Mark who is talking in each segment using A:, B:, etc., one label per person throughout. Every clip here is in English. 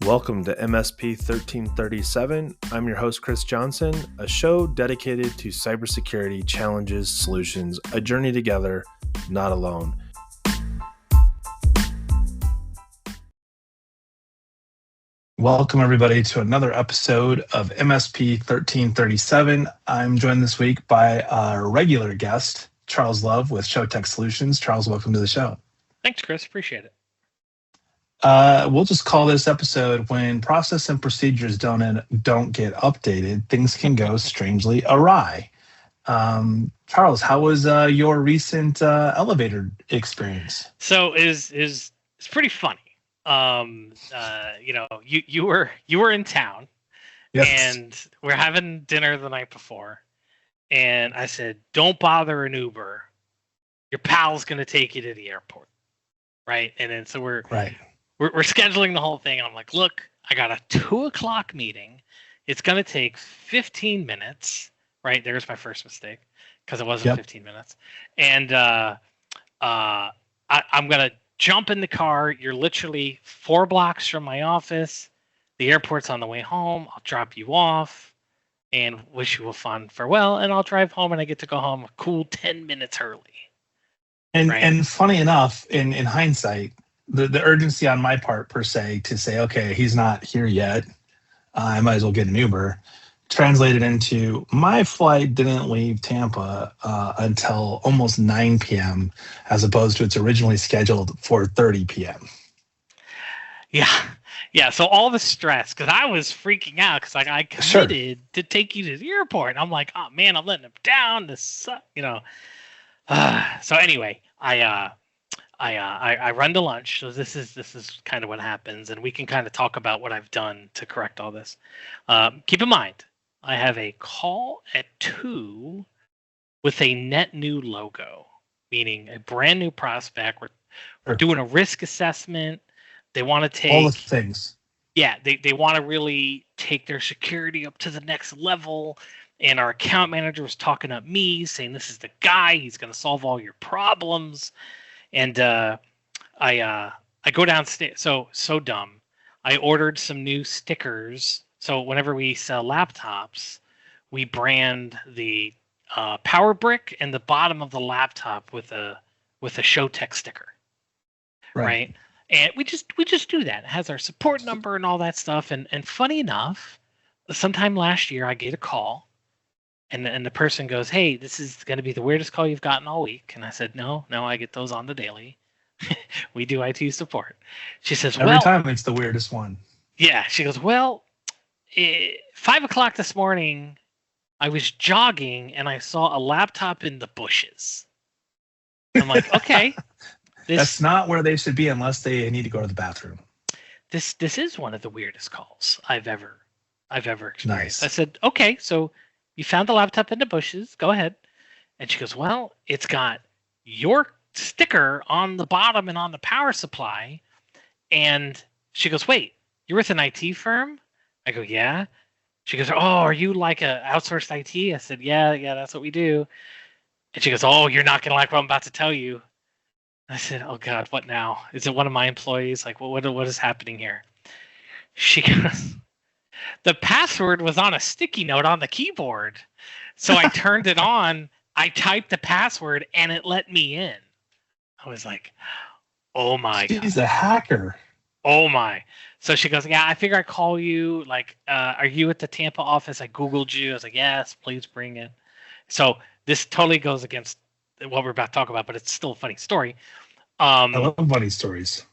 A: Welcome to MSP 1337. I'm your host, Chris Johnson, a show dedicated to cybersecurity challenges, solutions, a journey together, not alone. Welcome, everybody, to another episode of MSP 1337. I'm joined this week by our regular guest, Charles Love with ShowTech Solutions. Charles, welcome to the show.
B: Thanks, Chris. Appreciate it.
A: We'll just call this episode "When Process and Procedures Don't get updated, Things Can Go Strangely Awry." Charles, how was your recent elevator experience?
B: So it's pretty funny. You were in town,
A: Yes.
B: and we're having dinner the night before, and I said, "Don't bother an Uber. Your pal's gonna take you to the airport." Right. And then so we're scheduling the whole thing. And I'm like, look, I got a 2:00 meeting. It's going to take 15 minutes. Right. There's my first mistake because it wasn't 15 minutes. And I'm going to jump in the car. You're literally 4 blocks from my office. The airport's on the way home. I'll drop you off and wish you a fun farewell. And I'll drive home and I get to go home a cool 10 minutes early.
A: And funny enough, in hindsight, the urgency on my part, per se, to say, okay, he's not here yet, I might as well get an Uber, translated into my flight didn't leave Tampa until almost 9 p.m. as opposed to its originally scheduled 4:30 p.m.
B: Yeah. So all the stress, because I was freaking out because I committed to take you to the airport. And I'm like, oh man, I'm letting him down. So anyway, I run to lunch. So this is kind of what happens, and we can kind of talk about what I've done to correct all this. Keep in mind, I have a call at 2 with a net new logo, meaning a brand new prospect. We're doing a risk assessment. They want to take
A: all the things.
B: Yeah, they want to really take their security up to the next level. And our account manager was talking up me, saying this is the guy. He's going to solve all your problems. And I go downstairs. So dumb. I ordered some new stickers. So whenever we sell laptops, we brand the power brick and the bottom of the laptop with a ShowTech sticker. Right. And we just do that. It has our support number and all that stuff. And funny enough, sometime last year I get a call. And the person goes, hey, this is going to be the weirdest call you've gotten all week. And I said, no, I get those on the daily. We do IT support. She says,
A: every time it's the weirdest one.
B: Yeah. She goes, 5 o'clock this morning, I was jogging and I saw a laptop in the bushes. I'm like, okay.
A: That's not where they should be unless they need to go to the bathroom.
B: This is one of the weirdest calls I've ever experienced.
A: Nice.
B: I said, okay, so you found the laptop in the bushes. Go ahead. And she goes, well, it's got your sticker on the bottom and on the power supply. And she goes, wait, you're with an IT firm? I go, yeah. She goes, oh, are you like a outsourced IT? I said, yeah, that's what we do. And she goes, oh, you're not going to like what I'm about to tell you. I said, oh, God, what now? Is it one of my employees? Like, what is happening here? She goes, the password was on a sticky note on the keyboard. So I turned it on, I typed the password, and it let me in. I was like, oh, my God.
A: She's a hacker.
B: Oh, my. So she goes, yeah, I figure I'd call you. Like, are you at the Tampa office? I Googled you. I was like, yes, please bring it. So this totally goes against what we're about to talk about, but it's still a funny story.
A: I love funny stories.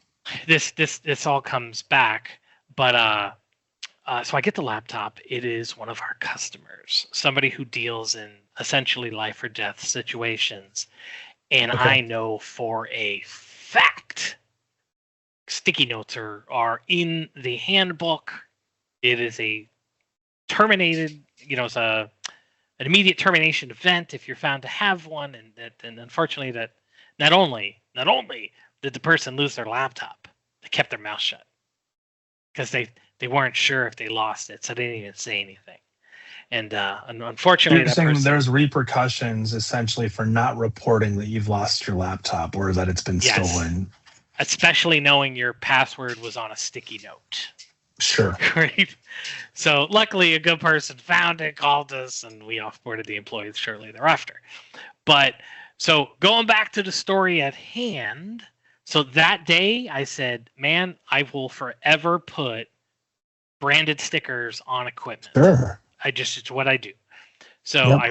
B: This all comes back. But so I get the laptop. It is one of our customers, somebody who deals in essentially life or death situations. And okay. I know for a fact sticky notes are in the handbook. It is a terminated, it's an immediate termination event if you're found to have one. And unfortunately that not only did the person lose their laptop, they kept their mouth shut because they weren't sure if they lost it, so they didn't even say anything. And unfortunately,
A: you're saying there's repercussions essentially for not reporting that you've lost your laptop or that it's been stolen.
B: Especially knowing your password was on a sticky note.
A: Sure.
B: Right. So luckily, a good person found it, called us, and we offboarded the employees shortly thereafter. But so going back to the story at hand, so that day I said, man, I will forever put branded stickers on equipment.
A: Sure.
B: It's what I do. So
A: Yep.
B: I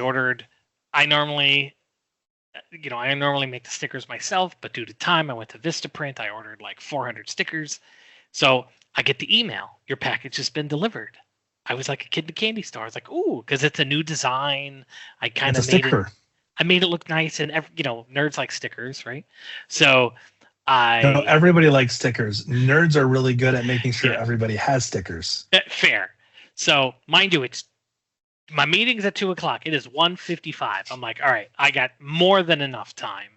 B: normally make the stickers myself, but due to time, I went to Vistaprint. I ordered like 400 stickers. So I get the email, your package has been delivered. I was like a kid in a candy store. I was like, ooh, because it's a new design. I kind of made it look nice, and nerds like stickers, right? So
A: everybody likes stickers. Nerds are really good at making sure everybody has stickers.
B: Fair. So mind you, my meeting's at 2:00. It is 1:55. I'm like, all right, I got more than enough time.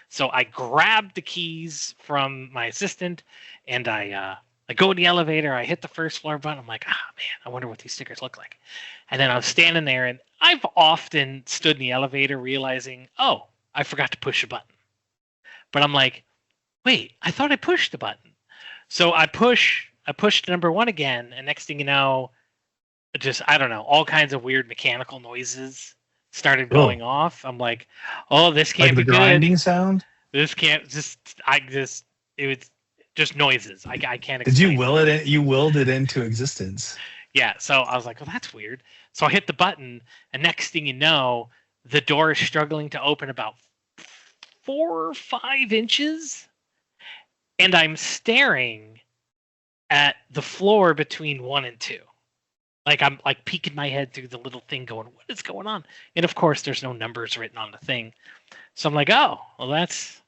B: So I grabbed the keys from my assistant, and I go in the elevator. I hit the first floor button. I'm like, man, I wonder what these stickers look like. And then I was standing there, and I've often stood in the elevator realizing, oh, I forgot to push a button. But I'm like, wait, I thought I pushed the button. So I pushed number 1 again, and next thing you know, just, I don't know, all kinds of weird mechanical noises started going off. I'm like, oh, this can't be good.
A: Like the grinding sound?
B: This can't it was just noises. I can't explain.
A: Did you will it in? You willed it into existence.
B: Yeah, so I was like, well, that's weird. So I hit the button, and next thing you know, the door is struggling to open about 4 or 5 inches, and I'm staring at the floor between 1 and 2. Like I'm like peeking my head through the little thing going, what is going on? And of course there's no numbers written on the thing. So I'm like, oh, well that's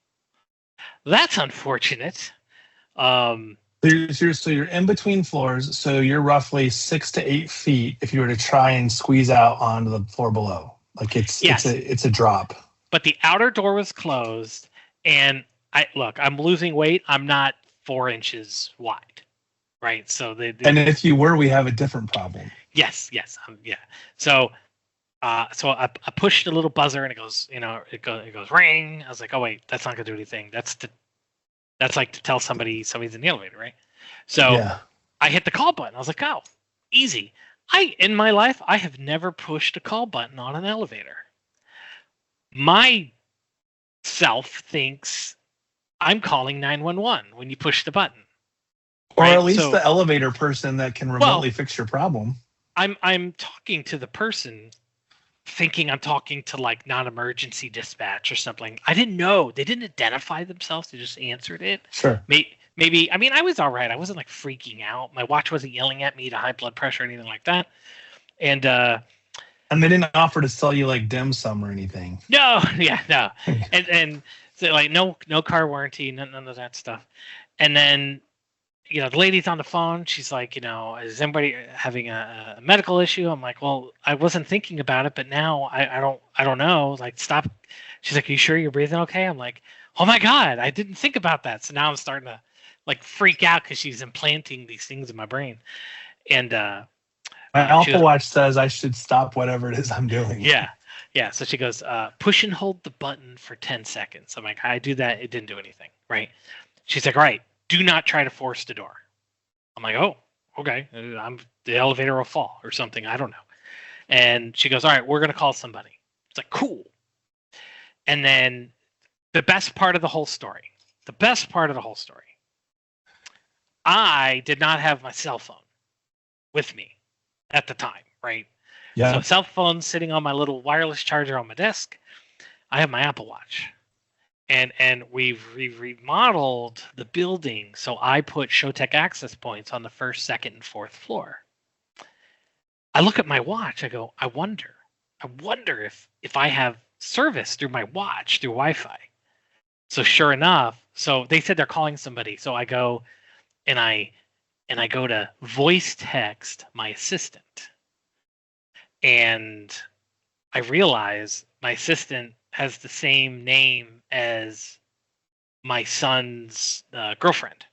B: unfortunate.
A: So you're in between floors, so you're roughly 6 to 8 feet if you were to try and squeeze out onto the floor below. Like it's a drop.
B: But the outer door was closed, and I'm losing weight. I'm not 4 inches wide. Right, so
A: and if you were, we have a different problem.
B: Yes, yeah. So I pushed the little buzzer, and it goes ring. I was like, oh wait, that's not gonna do anything. That's like to tell somebody's in the elevator, right? So I hit the call button. I was like, oh, easy. In my life, I have never pushed a call button on an elevator. My self thinks I'm calling 911 when you push the button.
A: Or at least the elevator person that can remotely fix your problem.
B: I'm talking to the person thinking I'm talking to like non-emergency dispatch or something. I didn't know. They didn't identify themselves. They just answered it.
A: Sure.
B: Maybe, I mean, I was all right. I wasn't like freaking out. My watch wasn't yelling at me to high blood pressure or anything like that. And
A: they didn't offer to sell you like dim sum or anything.
B: No. and so like no car warranty, none of that stuff. And then, the lady's on the phone. She's like, is anybody having a medical issue? I'm like, well, I wasn't thinking about it, but now I don't know. Like, stop. She's like, are you sure you're breathing okay? I'm like, oh my God, I didn't think about that. So now I'm starting to like freak out because she's implanting these things in my brain. And my
A: Apple Watch says I should stop whatever it is I'm doing.
B: Yeah. So she goes, push and hold the button for 10 seconds. I'm like, I do that. It didn't do anything. Right. She's like, all right. Do not try to force the door. I'm like, oh, okay. The elevator will fall or something. I don't know. And she goes, all right, we're going to call somebody. It's like, cool. And then the best part of the whole story, I did not have my cell phone with me at the time, right?
A: Yeah.
B: So cell phone sitting on my little wireless charger on my desk. I have my Apple Watch. And we've remodeled the building, so I put ShowTech access points on the 1st, 2nd, and 4th floor. I look at my watch. I go, I wonder if I have service through my watch through Wi-Fi. So sure enough, so they said they're calling somebody. So I go, and I go to voice text my assistant, and I realize my assistant has the same name as my son's girlfriend.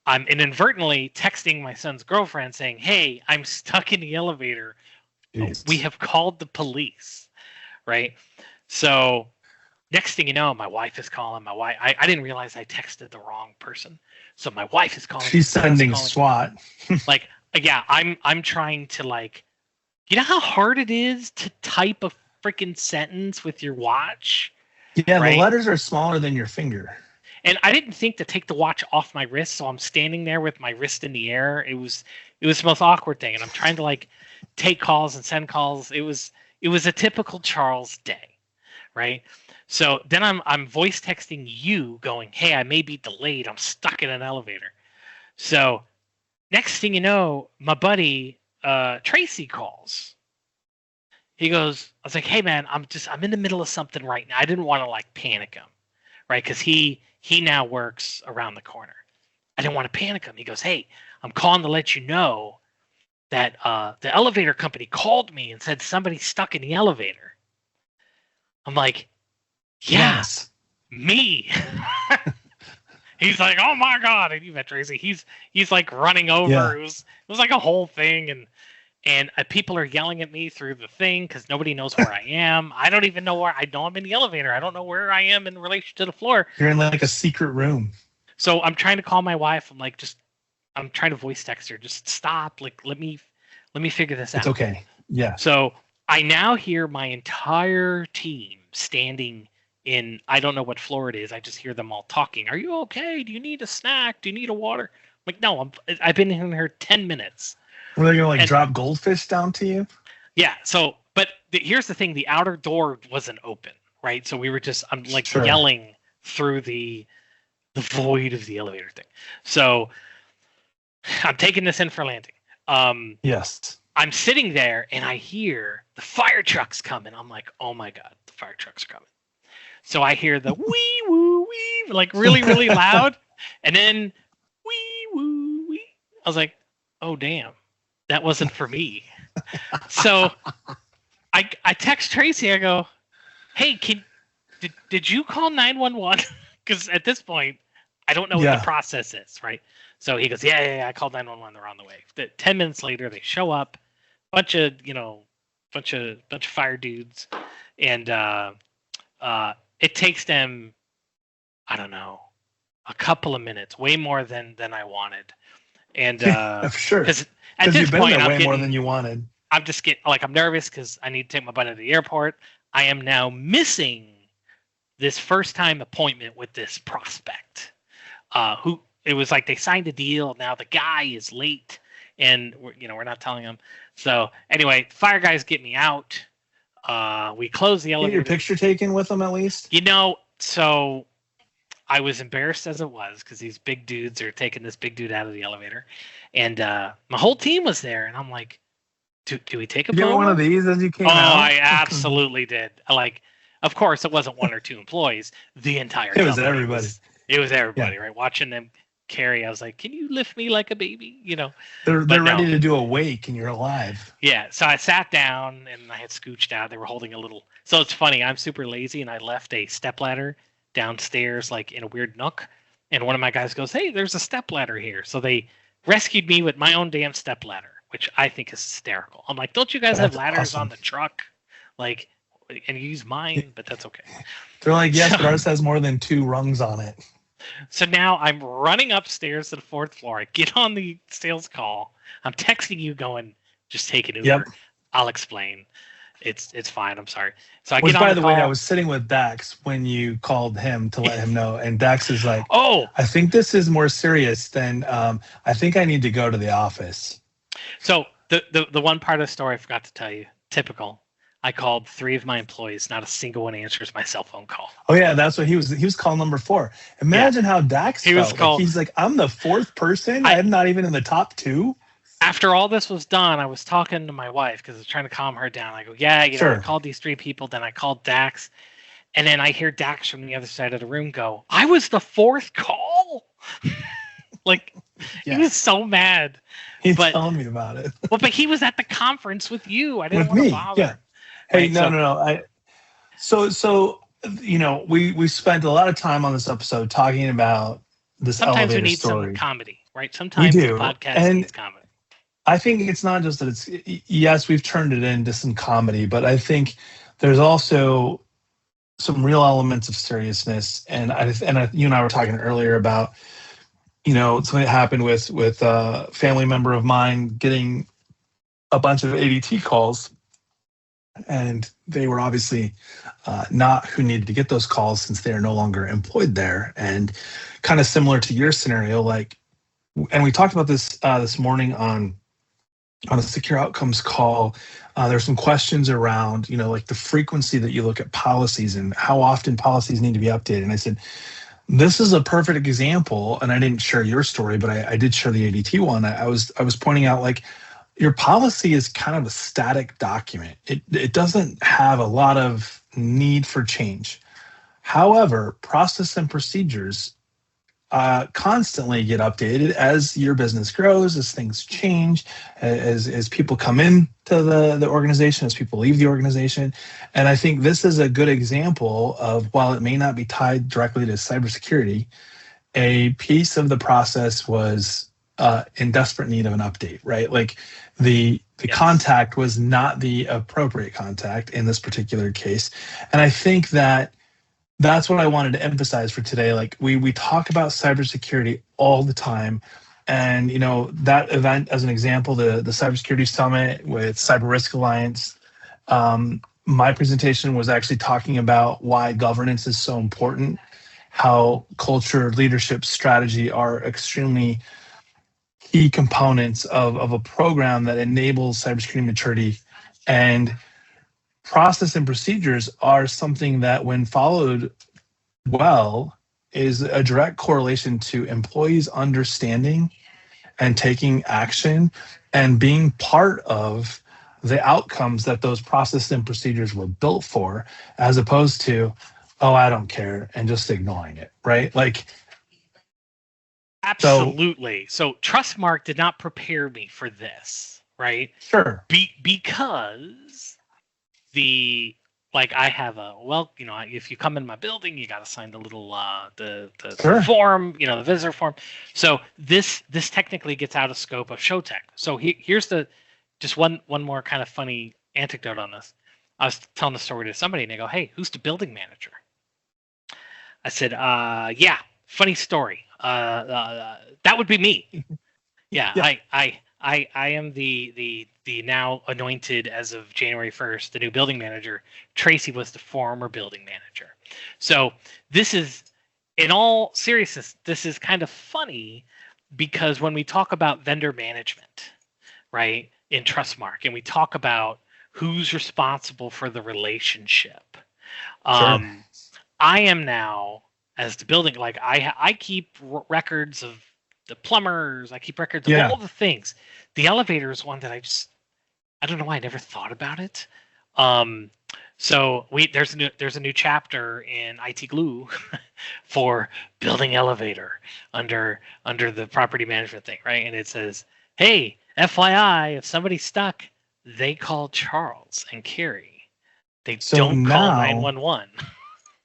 B: I'm inadvertently texting my son's girlfriend saying, hey, I'm stuck in the elevator.
A: Jeez.
B: We have called the police, right? So next thing you know, my wife is calling. I didn't realize I texted the wrong person. So my wife is calling.
A: She's sending SWAT.
B: Like, yeah, I'm trying to, like, you know how hard it is to type a freaking sentence with your watch?
A: Yeah, right? The letters are smaller than your finger.
B: And I didn't think to take the watch off my wrist, so I'm standing there with my wrist in the air. It was the most awkward thing, and I'm trying to, like, take calls and send calls. It was a typical Charles day, right? So then I'm voice texting you, going, "Hey, I may be delayed. I'm stuck in an elevator." So next thing you know, my buddy Tracy calls. He goes, I was like, "Hey man, I'm in the middle of something right now." I didn't want to, like, panic him, right? Because he now works around the corner. I didn't want to panic him. He goes, "Hey, I'm calling to let you know that the elevator company called me and said somebody's stuck in the elevator." I'm like, "Yes, me." He's like, "Oh my god!" And you met Tracy. He's like running over. Yeah. It was like a whole thing, and people are yelling at me through the thing because nobody knows where I am. I don't even know where. I know I'm in the elevator. I don't know where I am in relation to the floor.
A: You're in, like, a secret room.
B: So I'm trying to call my wife. I'm like, I'm trying to voice text her. Just stop. Like, let me figure this out.
A: It's okay. Yeah.
B: So I now hear my entire team standing in, I don't know what floor it is. I just hear them all talking. "Are you okay? Do you need a snack? Do you need a water?" I'm like, "No, I've been in here 10 minutes.
A: Were they going to, like, drop goldfish down to you?
B: Yeah. So, but here's the thing. The outer door wasn't open, right? So we were I'm like yelling through the void of the elevator thing. So I'm taking this in for landing.
A: Yes.
B: I'm sitting there and I hear the fire trucks coming. I'm like, "Oh my God, the fire trucks are coming." So I hear the wee woo wee, like, really, really loud. And then wee woo wee. I was like, "Oh damn, that wasn't for me." So I text Tracy. I go, "Hey, did you call 911?" Because at this point, I don't know what the process is, right? So he goes, yeah, I called 911. They're on the way. 10 minutes later, they show up, bunch of fire dudes, and it takes them, I don't know, a couple of minutes, way more than I wanted. And
A: sure,
B: because at this point, I'm
A: way more than you wanted.
B: I'm just I'm nervous because I need to take my buddy to the airport. I am now missing this first time appointment with this prospect, who. It was like they signed a deal. Now the guy is late, and we're not telling him. So anyway, fire guys get me out. We close the elevator.
A: Get your picture taken with them at least?
B: So I was embarrassed as it was because these big dudes are taking this big dude out of the elevator, and my whole team was there, and I'm like, do we take a photo?
A: You get one of these as you came out?
B: Oh, I absolutely did. Like, of course, it wasn't one or two employees. The entire
A: it was everybody.
B: It was everybody, right? Watching them carry. I was like, "Can you lift me like a baby?"
A: They're ready to do a wake and you're alive.
B: Yeah. So I sat down and I had scooched out. They were holding a little. So it's funny. I'm super lazy and I left a stepladder downstairs, like in a weird nook. And one of my guys goes, "Hey, there's a stepladder here." So they rescued me with my own damn stepladder, which I think is hysterical. I'm like, "Don't you guys have ladders on the truck? Like, and you use mine?" But that's okay.
A: They're like, "Yes, but ours has more than 2 rungs on it."
B: So now I'm running upstairs to the 4th floor. I get on the sales call. I'm texting you going, "Just take an Uber.
A: Yep.
B: I'll explain. It's fine. I'm sorry." So
A: Which, by the way, I was sitting with Dax when you called him to let him know. And Dax is like,
B: "Oh,
A: I think this is more serious than I think I need to go to the office."
B: So the one part of the story I forgot to tell you, typical. I called 3 of my employees. Not a single one answers my cell phone call.
A: Oh yeah, that's what he was. He was call number 4. Imagine how Dax felt. Like, he's like, "I'm the 4th person. I'm not even in the top 2."
B: After all this was done, I was talking to my wife because I was trying to calm her down. I go, "Yeah, I called these 3 people. Then I called Dax, and then I hear Dax from the other side of the room go, 'I was the 4th call.'" Like, he was so mad.
A: He's telling me about it.
B: Well, but he was at the conference with you. I didn't want to bother.
A: Yeah. Hey, no. So we spent a lot of time on this episode talking about this
B: Sometimes
A: elevator
B: we need
A: story.
B: some comedy, right? Sometimes the podcast needs comedy.
A: I think it's not just that it's, yes, we've turned it into some comedy, but I think there's also some real elements of seriousness. And you and I were talking earlier about, something that happened with a family member of mine getting a bunch of ADT calls, and they were obviously not who needed to get those calls since they are no longer employed there. And kind of similar to your scenario, like, and we talked about this this morning on a secure outcomes call. There's some questions around, like the frequency that you look at policies and how often policies need to be updated. And I said, this is a perfect example. And I didn't share your story, but I did share the ADT one. I was pointing out, like, your policy is kind of a static document. It doesn't have a lot of need for change. However, process and procedures constantly get updated as your business grows, as things change, as people come into the organization, as people leave the organization. And I think this is a good example of, while it may not be tied directly to cybersecurity, a piece of the process was in desperate need of an update, right? Like the
B: Yes.
A: contact was not the appropriate contact in this particular case. And I think that's what I wanted to emphasize for today. Like, we talk about cybersecurity all the time. And, that event, as an example, the Cybersecurity Summit with Cyber Risk Alliance, my presentation was actually talking about why governance is so important, how culture, leadership, strategy are extremely key components of a program that enables cybersecurity maturity. And process and procedures are something that, when followed well, is a direct correlation to employees understanding and taking action and being part of the outcomes that those processes and procedures were built for, as opposed to, oh, I don't care, and just ignoring it, right? Like,
B: absolutely. So Trustmark did not prepare me for this, right?
A: Sure.
B: Because I have if you come in my building, you got to sign the little the
A: Sure.
B: form, the visitor form. So this technically gets out of scope of ShowTech. So here's just one more kind of funny anecdote on this. I was telling the story to somebody, and they go, "Hey, who's the building manager?" I said, "Yeah, funny story. That would be me. Yeah,
A: Yeah.
B: I am the now anointed, as of January 1st, the new building manager. Tracy was the former building manager." So this is, in all seriousness, this is kind of funny, because when we talk about vendor management, right, in Trustmark, and we talk about who's responsible for the relationship,
A: Sure.
B: I am now, as the building, like, I keep records of the plumbers, I keep records of
A: Yeah.
B: all the things. The elevator is one that I don't know why I never thought about it. So there's a new chapter in IT Glue for building elevator under the property management thing, right? And it says, "Hey, FYI, if somebody's stuck, they call Charles and Carrie. They don't call 911."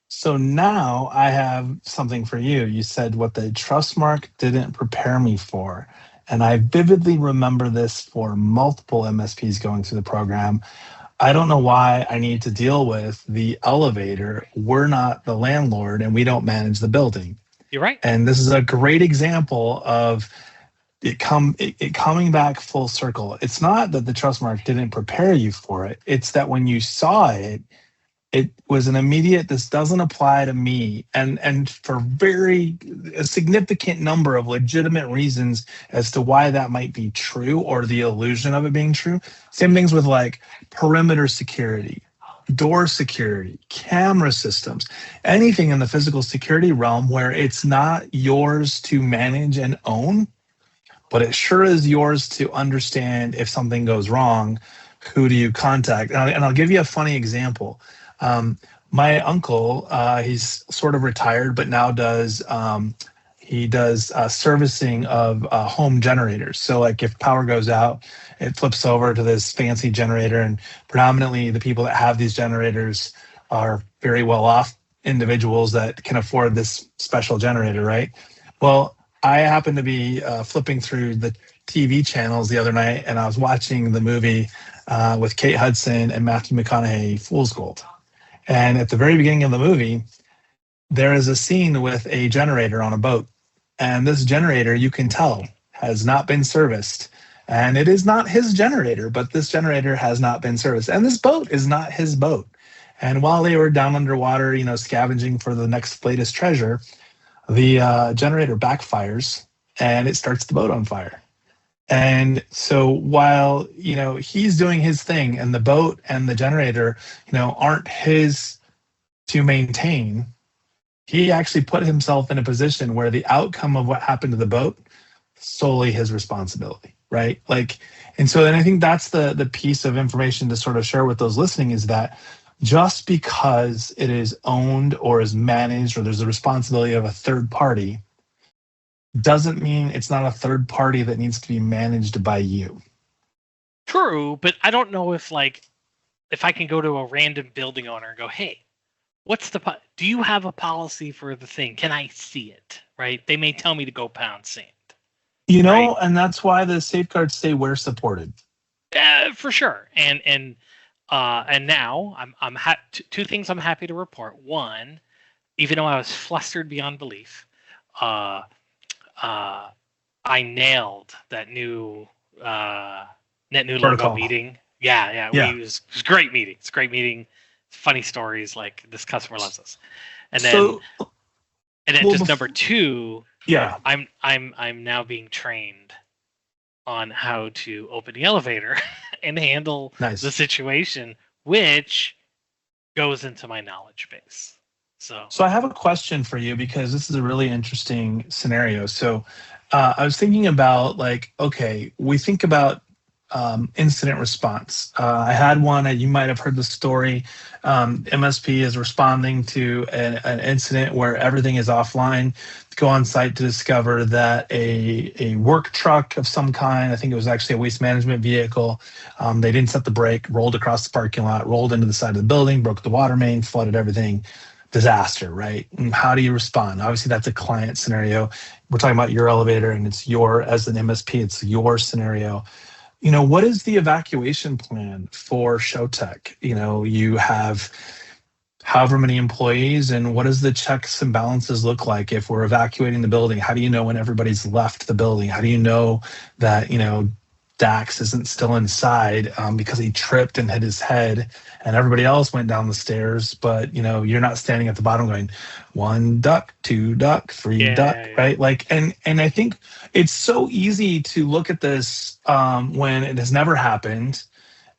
A: So now I have something for you. You said what the Trustmark didn't prepare me for. And I vividly remember this for multiple MSPs going through the program. I don't know why I need to deal with the elevator. We're not the landlord, and we don't manage the building.
B: You're right.
A: And this is a great example of it coming back full circle. It's not that the Trustmark didn't prepare you for it. It's that when you saw it, it was an immediate, this doesn't apply to me. And for a significant number of legitimate reasons as to why that might be true, or the illusion of it being true. Same things with, like, perimeter security, door security, camera systems, anything in the physical security realm where it's not yours to manage and own, but it sure is yours to understand if something goes wrong. Who do you contact? And I'll give you a funny example. My uncle, he's sort of retired, but now does servicing of home generators. So, like, if power goes out, it flips over to this fancy generator, and predominantly the people that have these generators are very well off individuals that can afford this special generator, right? Well, I happened to be flipping through the TV channels the other night, and I was watching the movie with Kate Hudson and Matthew McConaughey, Fool's Gold. And at the very beginning of the movie, there is a scene with a generator on a boat. And this generator, you can tell, has not been serviced. And it is not his generator, but this generator has not been serviced. And this boat is not his boat. And while they were down underwater, scavenging for the next latest treasure, the generator backfires and it starts the boat on fire. And so while, he's doing his thing and the boat and the generator, aren't his to maintain, he actually put himself in a position where the outcome of what happened to the boat solely his responsibility, right? And I think that's the piece of information to sort of share with those listening, is that just because it is owned or is managed or there's a responsibility of a third party doesn't mean it's not a third party that needs to be managed by you.
B: True, but I don't know if I can go to a random building owner and go, hey, do you have a policy for the thing? Can I see it? Right? They may tell me to go pound sand.
A: Right? And that's why the safeguards say we're supported.
B: For sure. And now I'm two things I'm happy to report. One, even though I was flustered beyond belief, I nailed that new net new
A: protocol.
B: Logo meeting. Yeah. It was a great meeting. It's a great meeting. Funny stories, like this customer loves us. And then number two, I'm now being trained on how to open the elevator and handle the situation, which goes into my knowledge base. So
A: I have a question for you, because this is a really interesting scenario. So I was thinking about, we think about incident response. I had one, you might have heard the story. MSP is responding to an incident where everything is offline. Go on site to discover that a work truck of some kind, I think it was actually a waste management vehicle, they didn't set the brake, rolled across the parking lot, rolled into the side of the building, broke the water main, flooded everything. Disaster, right? And how do you respond? Obviously, that's a client scenario. We're talking about your elevator, and it's as an MSP, it's your scenario. What is the evacuation plan for ShowTech? You have however many employees, and what does the checks and balances look like if we're evacuating the building? How do you know when everybody's left the building? How do you know that, Dax isn't still inside because he tripped and hit his head and everybody else went down the stairs, but, you're not standing at the bottom going, 1 duck, 2 duck, 3 duck, right? And I think it's so easy to look at this when it has never happened,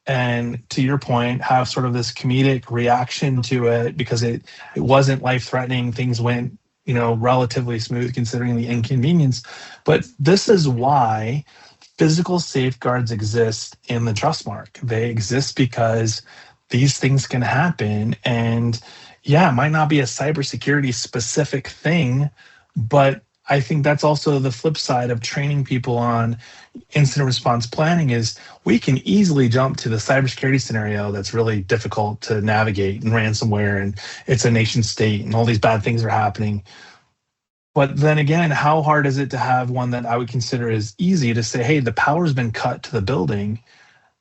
A: and to your point, have sort of this comedic reaction to it because it wasn't life-threatening. Things went, relatively smooth considering the inconvenience. But this is why physical safeguards exist in the trust mark. They exist because these things can happen. And it might not be a cybersecurity specific thing, but I think that's also the flip side of training people on incident response planning, is we can easily jump to the cybersecurity scenario that's really difficult to navigate, and ransomware, and it's a nation state and all these bad things are happening. But then again, how hard is it to have one that I would consider as easy to say, hey, the power's been cut to the building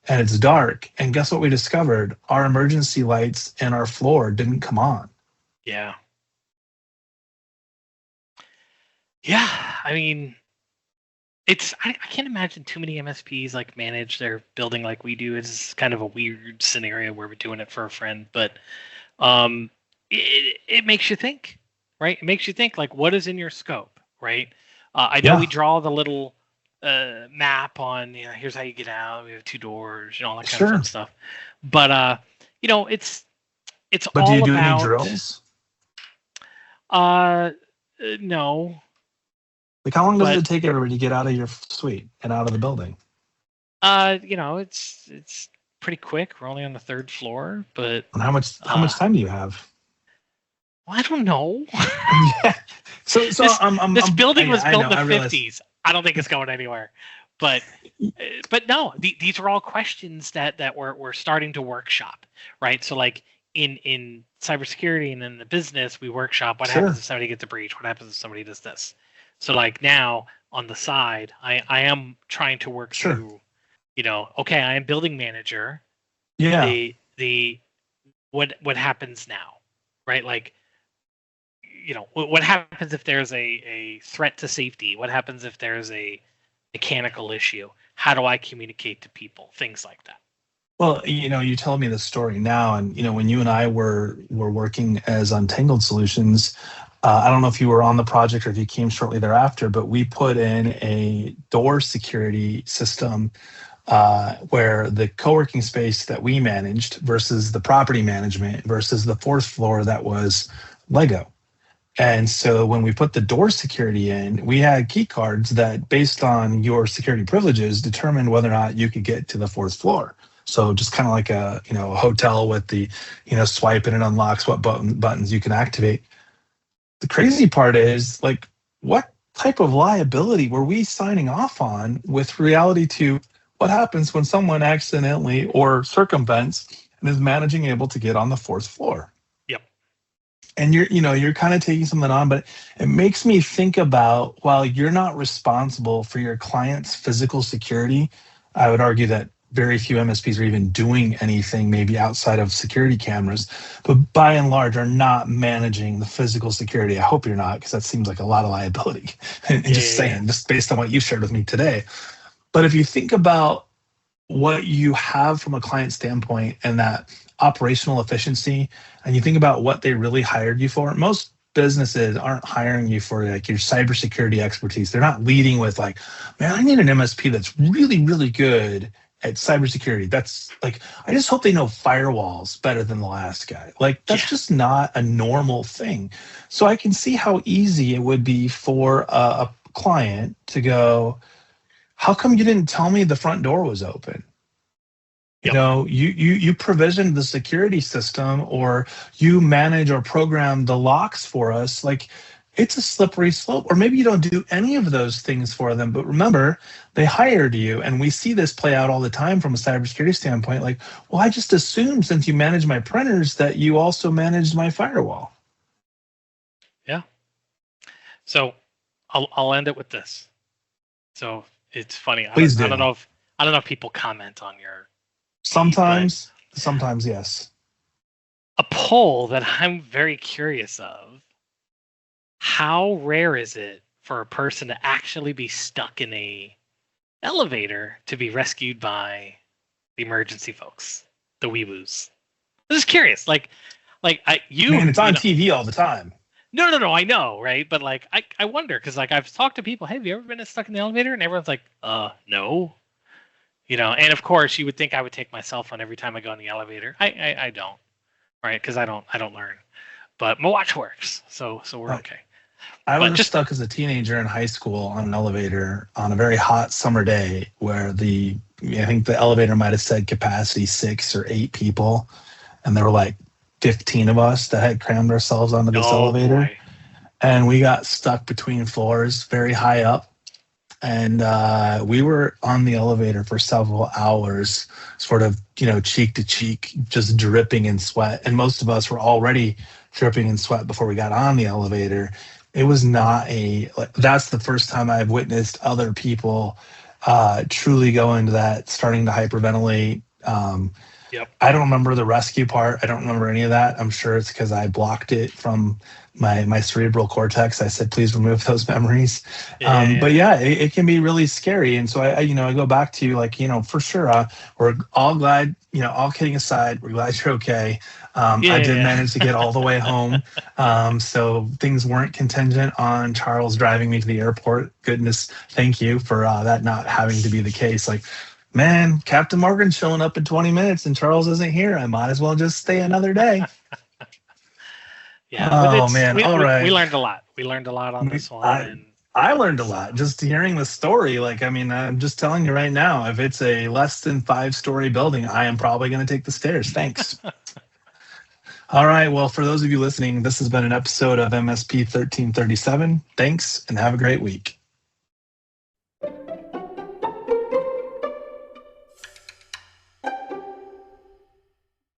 A: and it's dark. And guess what we discovered? Our emergency lights and our floor didn't come on.
B: Yeah. Yeah. I mean, I can't imagine too many MSPs manage their building like we do. It's kind of a weird scenario where we're doing it for a friend, but it makes you think. Right? It makes you think, what is in your scope, right? I know we draw the little map on, here's how you get out. We have 2 doors, all that kind of fun stuff. But, it's
A: but
B: all
A: do you do
B: about...
A: any drills?
B: No.
A: How long does it take everybody to get out of your suite and out of the building?
B: It's pretty quick. We're only on the 3rd floor, but...
A: And how much time do you have?
B: I don't know.
A: Yeah. So
B: this building was built in the
A: 50s.
B: I don't think it's going anywhere. But no, these are all questions that we're starting to workshop, right? So in cybersecurity and in the business, we workshop what happens if somebody gets a breach, what happens if somebody does this. So now on the side, I am trying to work through, okay, I am building manager.
A: Yeah.
B: The what happens now, right? Like, what happens if there's a threat to safety? What happens if there's a mechanical issue? How do I communicate to people? Things like that.
A: Well, you tell me the story now, and when you and I were working as Untangled Solutions, I don't know if you were on the project or if you came shortly thereafter, but we put in a door security system where the co-working space that we managed versus the property management versus the fourth floor that was Lego. And so when we put the door security in, we had key cards that, based on your security privileges, determined whether or not you could get to the fourth floor. So just kind of like a hotel with the swipe and it unlocks what buttons you can activate. The crazy part is, like, what type of liability were we signing off on with reality to what happens when someone accidentally or circumvents and is managing able to get on the fourth floor? And you're kind of taking something on, but it makes me think about, while you're not responsible for your client's physical security, I would argue that very few MSPs are even doing anything maybe outside of security cameras, but by and large are not managing the physical security. I hope you're not, because that seems like a lot of liability. And just based on what you shared with me today. But if you think about what you have from a client standpoint and that operational efficiency, and you think about what they really hired you for, most businesses aren't hiring you for like your cybersecurity expertise. They're not leading with like, man, I need an MSP that's really, really good at cybersecurity. That's like, I just hope they know firewalls better than the last guy. Like, that's just not a normal thing. So I can see how easy it would be for a client to go, how come you didn't tell me the front door was open? You provisioned the security system, or you manage or program the locks for us. Like, it's a slippery slope. Or maybe you don't do any of those things for them. But remember, they hired you, and we see this play out all the time from a cybersecurity standpoint. Like, well, I just assumed since you manage my printers that you also managed my firewall.
B: Yeah. So I'll end it with this. So it's funny.
A: Please do.
B: I don't know if people comment on your.
A: Sometimes, yes.
B: A poll that I'm very curious of: how rare is it for a person to actually be stuck in a elevator to be rescued by the emergency folks, the weeboos? I'm just curious. Man, it's on
A: TV all the time.
B: No, I know, right? But like, I wonder, because like I've talked to people. Hey, have you ever been stuck in the elevator? And everyone's like, no. And of course, you would think I would take my cell phone every time I go in the elevator. I don't, right? Because I don't learn. But my watch works, so we're okay.
A: I was just stuck as a teenager in high school on an elevator on a very hot summer day where I think the elevator might have said capacity 6 or 8 people, and there were like 15 of us that had crammed ourselves onto this elevator. Boy. And we got stuck between floors very high up. And we were on the elevator for several hours, sort of, cheek to cheek, just dripping in sweat. And most of us were already dripping in sweat before we got on the elevator. It was not that's the first time I've witnessed other people truly go into that, starting to hyperventilate. I don't remember the rescue part. I don't remember any of that. I'm sure it's because I blocked it from my cerebral cortex. I said, please remove those memories. But it can be really scary. And so I go back to, like, for sure, we're all glad, all kidding aside, we're glad you're okay. I did manage to get all the way home. So things weren't contingent on Charles driving me to the airport. Goodness, thank you for that not having to be the case. Like, man, Captain Morgan's showing up in 20 minutes and Charles isn't here. I might as well just stay another day.
B: All right. We learned a lot on this one.
A: I learned a lot just hearing the story. Like, I mean, I'm just telling you right now, if it's a less than 5-story building, I am probably going to take the stairs. Thanks. All right. Well, for those of you listening, this has been an episode of MSP 1337. Thanks, and have a great week.